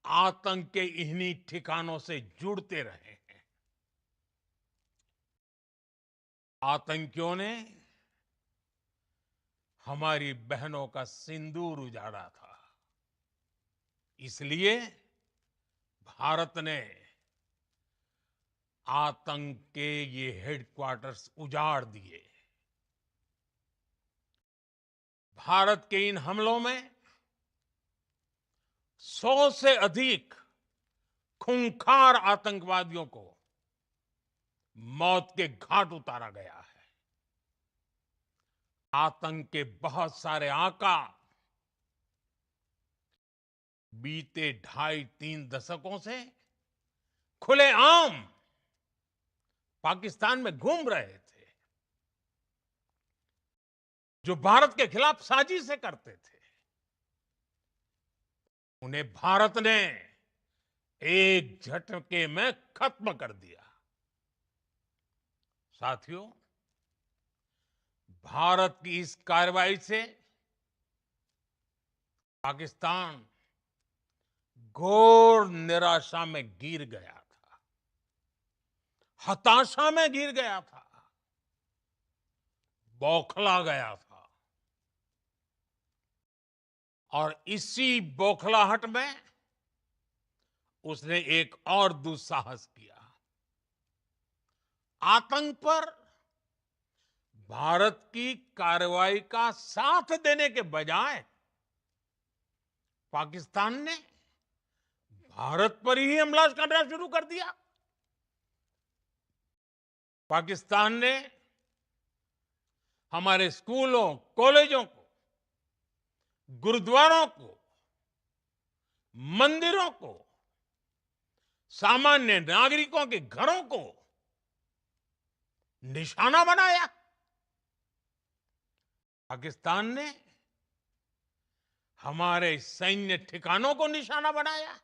आतंक के इन्हीं ठिकानों से जुड़ते रहे हैं। आतंकियों ने हमारी बहनों का सिंदूर उजाड़ा था। इसलिए भारत ने आतंक के ये हेडक्वार्टर्स उजाड़ दिए। भारत के इन हमलों में 100 से अधिक खूंखार आतंकवादियों को मौत के घाट उतारा गया है। आतंक के बहुत सारे आका बीते 2.5-3 दशकों से खुलेआम पाकिस्तान में घूम रहे थे, जो भारत के खिलाफ साजिशें करते थे। उन्हें भारत ने एक झटके में खत्म कर दिया। साथियों, भारत की इस कार्रवाई से पाकिस्तान घोर निराशा में गिर गया था, हताशा में गिर गया था, बौखला गया था। और इसी बौखलाहट में उसने एक और दुस्साहस किया। आतंक पर भारत की कार्रवाई का साथ देने के बजाय पाकिस्तान ने भारत पर ही हमला करना शुरू कर दिया। पाकिस्तान ने हमारे स्कूलों, कॉलेजों को, गुरुद्वारों को, मंदिरों को, सामान्य नागरिकों के घरों को निशाना बनाया। पाकिस्तान ने हमारे सैन्य ठिकानों को निशाना बनाया।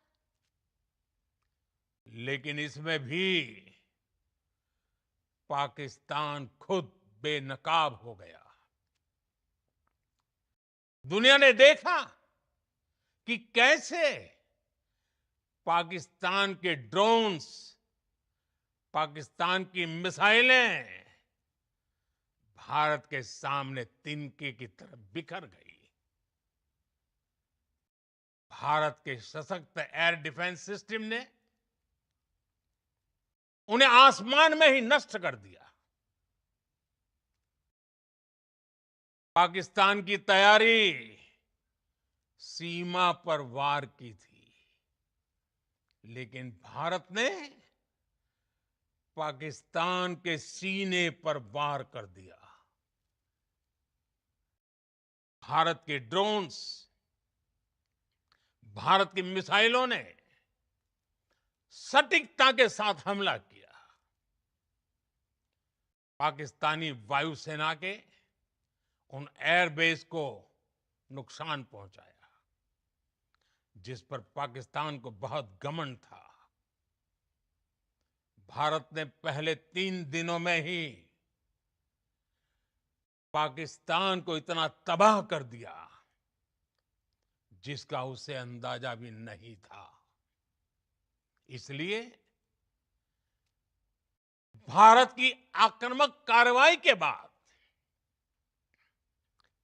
लेकिन इसमें भी पाकिस्तान खुद बेनकाब हो गया। दुनिया ने देखा कि कैसे पाकिस्तान के ड्रोन्स, पाकिस्तान की मिसाइलें भारत के सामने तिनके की तरह बिखर गई। भारत के सशक्त एयर डिफेंस सिस्टम ने उन्हें आसमान में ही नष्ट कर दिया। पाकिस्तान की तैयारी सीमा पर वार की थी, लेकिन भारत ने पाकिस्तान के सीने पर वार कर दिया। भारत के ड्रोन्स, भारत की मिसाइलों ने सटीकता के साथ हमला किया। पाकिस्तानी वायुसेना के उन एयरबेस को नुकसान पहुंचाया, जिस पर पाकिस्तान को बहुत घमंड था। भारत ने पहले 3 दिनों में ही पाकिस्तान को इतना तबाह कर दिया, जिसका उसे अंदाजा भी नहीं था। इसलिए भारत की आक्रामक कार्रवाई के बाद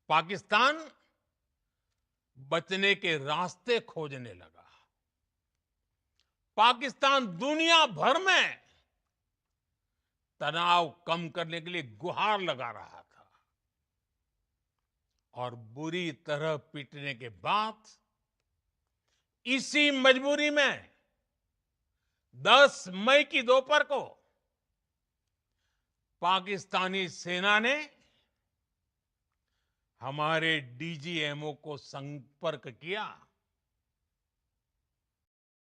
पाकिस्तान बचने के रास्ते खोजने लगा। पाकिस्तान दुनिया भर में तनाव कम करने के लिए गुहार लगा रहा था। और बुरी तरह पीटने के बाद इसी मजबूरी में 10 मई की दोपहर को पाकिस्तानी सेना ने हमारे डीजीएमओ को संपर्क किया।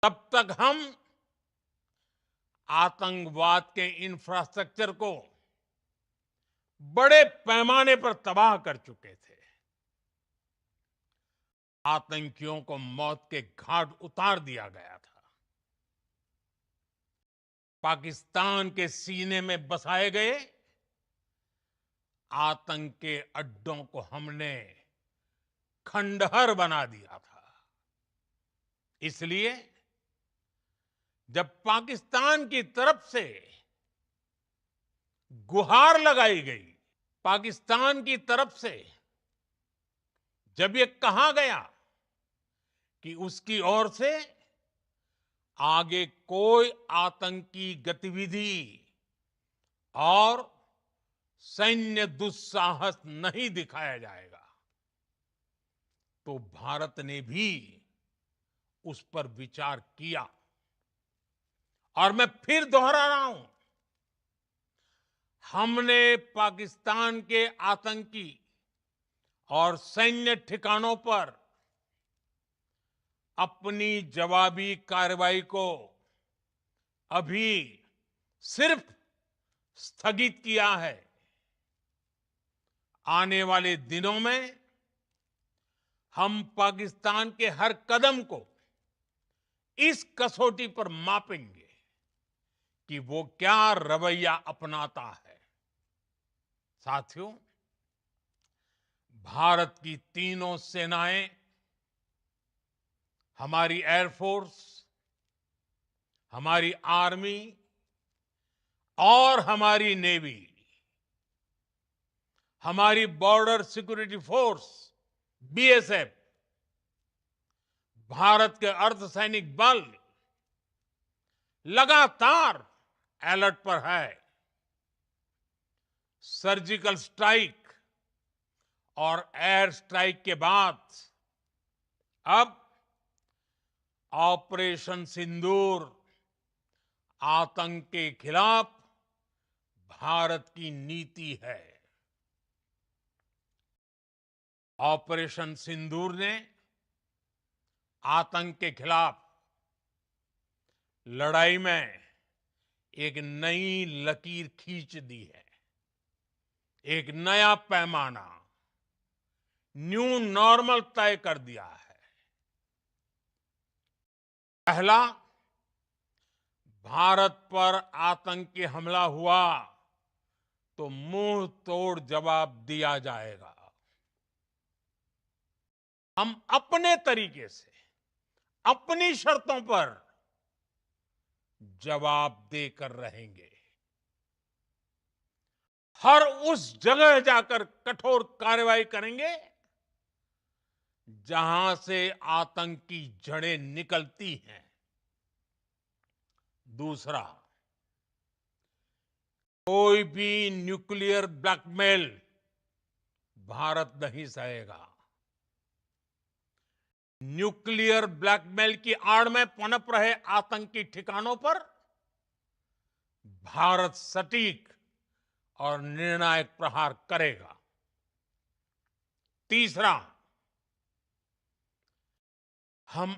तब तक हम आतंकवाद के इंफ्रास्ट्रक्चर को बड़े पैमाने पर तबाह कर चुके थे। आतंकियों को मौत के घाट उतार दिया गया था। पाकिस्तान के सीने में बसाए गए आतंक के अड्डों को हमने खंडहर बना दिया था। इसलिए जब पाकिस्तान की तरफ से गुहार लगाई गई, पाकिस्तान की तरफ से जब ये कहा गया कि उसकी ओर से आगे कोई आतंकी गतिविधि और सैन्य दुस्साहस नहीं दिखाया जाएगा, तो भारत ने भी उस पर विचार किया। और मैं फिर दोहरा रहा हूं, हमने पाकिस्तान के आतंकी और सैन्य ठिकानों पर अपनी जवाबी कार्रवाई को अभी सिर्फ स्थगित किया है। आने वाले दिनों में हम पाकिस्तान के हर कदम को इस कसौटी पर मापेंगे कि वो क्या रवैया अपनाता है। साथियों, भारत की तीनों सेनाएं, हमारी एयरफोर्स, हमारी आर्मी और हमारी नेवी, हमारी border security force BSF, Bharat के अर्धसैनिक बल लगातार अलर्ट पर है। सर्जिकल स्ट्राइक और एयर स्ट्राइक के बाद अब ऑपरेशन सिंदूर आतंक के खिलाफ भारत की नीति है। ऑपरेशन सिंदूर ने आतंक के खिलाफ लड़ाई में एक नई लकीर खींच दी है, एक नया पैमाना, न्यू नॉर्मल तय कर दिया है। पहला, भारत पर आतंकी हमला हुआ तो मुंह तोड़ जवाब दिया जाएगा। हम अपने तरीके से, अपनी शर्तों पर जवाब देकर रहेंगे। हर उस जगह जाकर कठोर कार्रवाई करेंगे जहां से आतंक की जड़ें निकलती हैं। दूसरा, कोई भी न्यूक्लियर ब्लैकमेल भारत नहीं सहेगा। न्यूक्लियर ब्लैकमेल की आड़ में पनप रहे आतंकी ठिकानों पर भारत सटीक और निर्णायक प्रहार करेगा। तीसरा, हम